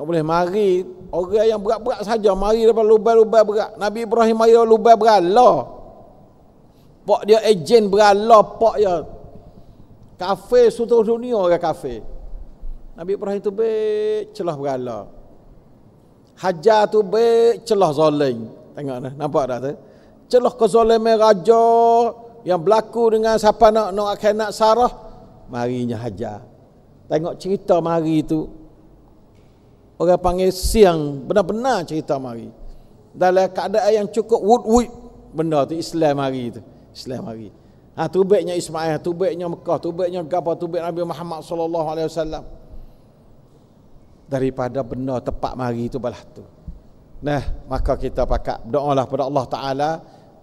Tak boleh mari orang yang berat-berat saja mari daripada lubang-lubang berat. Nabi Ibrahim mari lubang berala. Pak dia ejen berala pak dia. Kafir seluruh dunia orang kafir. Nabi Ibrahim tu baik celah berala. Hajar tu baik celah zalim. Tengok dah, nampak dah tu. Celah kezaliman raja yang berlaku dengan siapa nak anak Sarah, marinya Hajar. Tengok cerita mari tu. Orang panggil siang, benar-benar cerita mari. Dalam keadaan yang cukup wud-wud benda tu Islam mari tu. Islam mari. Tubiknya Ismail, tubiknya Mekah, tubiknya Gabah, tubik Nabi Muhammad sallallahu alaihi wasallam. Daripada benda tepat mari tu balah tu. Nah, maka kita pakat doalah pada Allah Taala.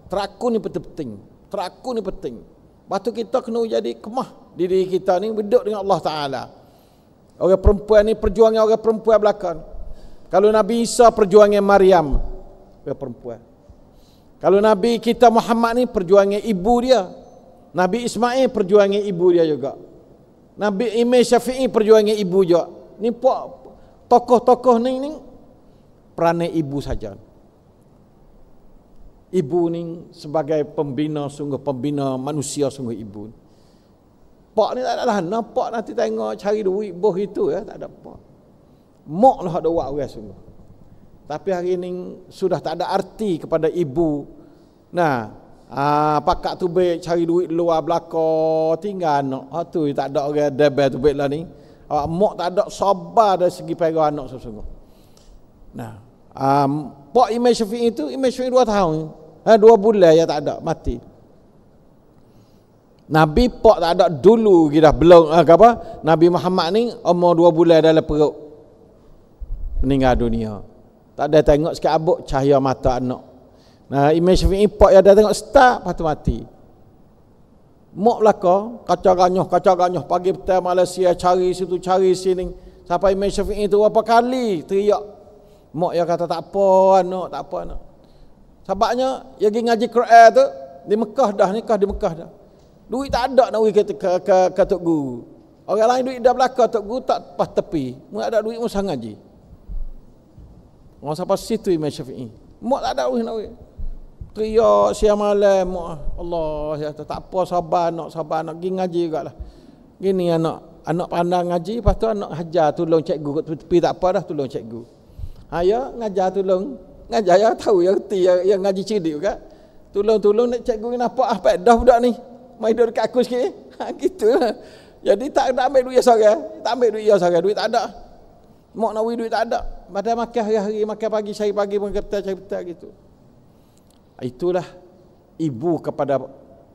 Teraku ni penting. Teraku ni penting. Batu kita kena jadi kemah diri kita ni duduk dengan Allah Taala. Orang perempuan ni perjuangan orang perempuan belakang. Kalau Nabi Isa perjuangan Maryam, orang perempuan. Kalau Nabi kita Muhammad ni perjuangan ibu dia. Nabi Ismail perjuangan ibu dia juga. Nabi Imam Syafi'i perjuangan ibu juga. Ni tokoh-tokoh ni peranan ibu saja. Ibu ni sebagai pembina, sungguh pembina manusia, sungguh ibu. Pak ni tak ada lah, nampak nanti tengok cari duit boh itu ya, tak ada pak. Mak lah ada buat orang sungguh. Tapi hari ni sudah tak ada arti kepada ibu. Nah, pakak tu baik cari duit luar belakang, tinggal anak. Tu tak ada orang debel tu baik lah ni. Mak tak ada sabar dari segi pegang anak sungguh. Nah, Pak Imam Syafi'i itu, Imam Syafi'i 2 tahun. 2 bulan ya tak ada, mati. Nabi pak tak ada dulu kita belum apa? Nabi Muhammad ni umur 2 bulan dalam perut meninggal dunia. Tak ada tengok sikit abuk cahaya mata anak. Nah, Imam Syafi'i pak yang ada tengok start lepas tu mati. Mak belaka kacau-ganyoh pagi petang Malaysia cari situ cari sini. Sampai Imam Syafi'i tu berapa kali teriak. Mak yang kata tak apa anak. Sebabnya dia pergi ngaji Quran tu di Mekah dah, nikah di Mekah dah. Duit tak ada nak pergi ke Tok Guru. Orang lain duit dah belakang, Tok Guru tak pas tepi. Mu ada duit mu sang ngaji. Orang sampai situ Imam Syafi'i. Mak tak ada duit nak pergi. Teriak siang malam, mak Allah ya tak apa sabar nak pergi ngaji jugaklah. Gini anak pandang ngaji, lepas tu anak hajar tolong cikgu kat tepi tak apa dah tolong cikgu. Ya ngajar tolong. Ngajar ya tahu ya reti yang ngaji cerdik juga. Tolong nak cikgu kenapa dah budak ni. Mai duduk dekat aku sikit. Gitulah. Jadi tak ambil duit seorang. Tak ambil duit seorang. Duit tak ada. Mak nak duit tak ada. Padahal makan hari-hari, makan pagi, cari pagi, makan petang, cari petang gitu. Itulah ibu kepada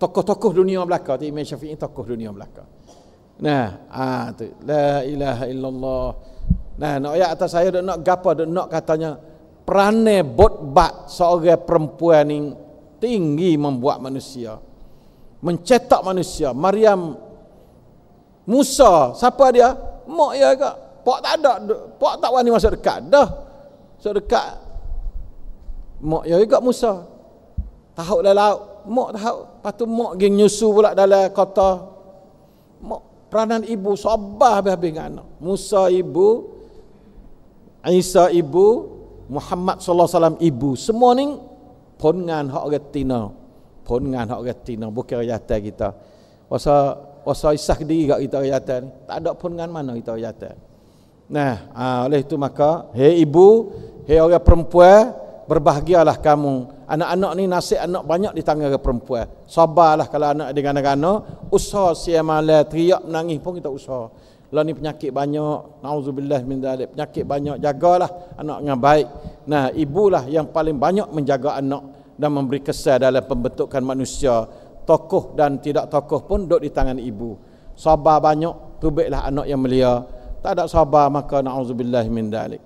tokoh-tokoh dunia belaka. Imam Syafi'i tokoh dunia belaka. Nah, tu la ilaha illallah. Nah, nak ayat atas saya nak gapo nak katanya peranai botbat seorang perempuan ni tinggi membuat manusia. Mencetak manusia. Maryam, Musa, siapa dia? Mak ya ke? Pak tak ada, pak tak wani masuk dekat dah. Masuk dekat. Mak ya juga Musa. Tahu dah laut, mak tahu. Lepas tu mak pergi nyusu pula dalam kota. Mak peranan ibu sabar habis-habis dengan anak. Musa ibu, Isa ibu, Muhammad sallallahu alaihi wasallam ibu. Semua ni pongan hak orang Tina. Pongan hak orang Tina, bukan rayatan kita. Wasa isah diri kat kita rayatan ni. Tak ada pongan mana kita rayatan. Nah, oleh itu maka hei ibu, hei orang perempuan, berbahagialah kamu. Anak-anak ni nasib anak banyak di tangan orang perempuan. Sabarlah kalau anak dengan anak-anak, usaha siang malam teriak menangis pun kita usaha. Lah ni penyakit banyak, nauzubillah min dzalik, penyakit banyak, jagalah anak dengan baik. Nah, ibulah yang paling banyak menjaga anak dan memberi kesan dalam pembentukan manusia. Tokoh dan tidak tokoh pun duduk di tangan ibu. Sabar banyak, tubiklah anak yang mulia. Tak ada sabar maka nauzubillah min dzalik.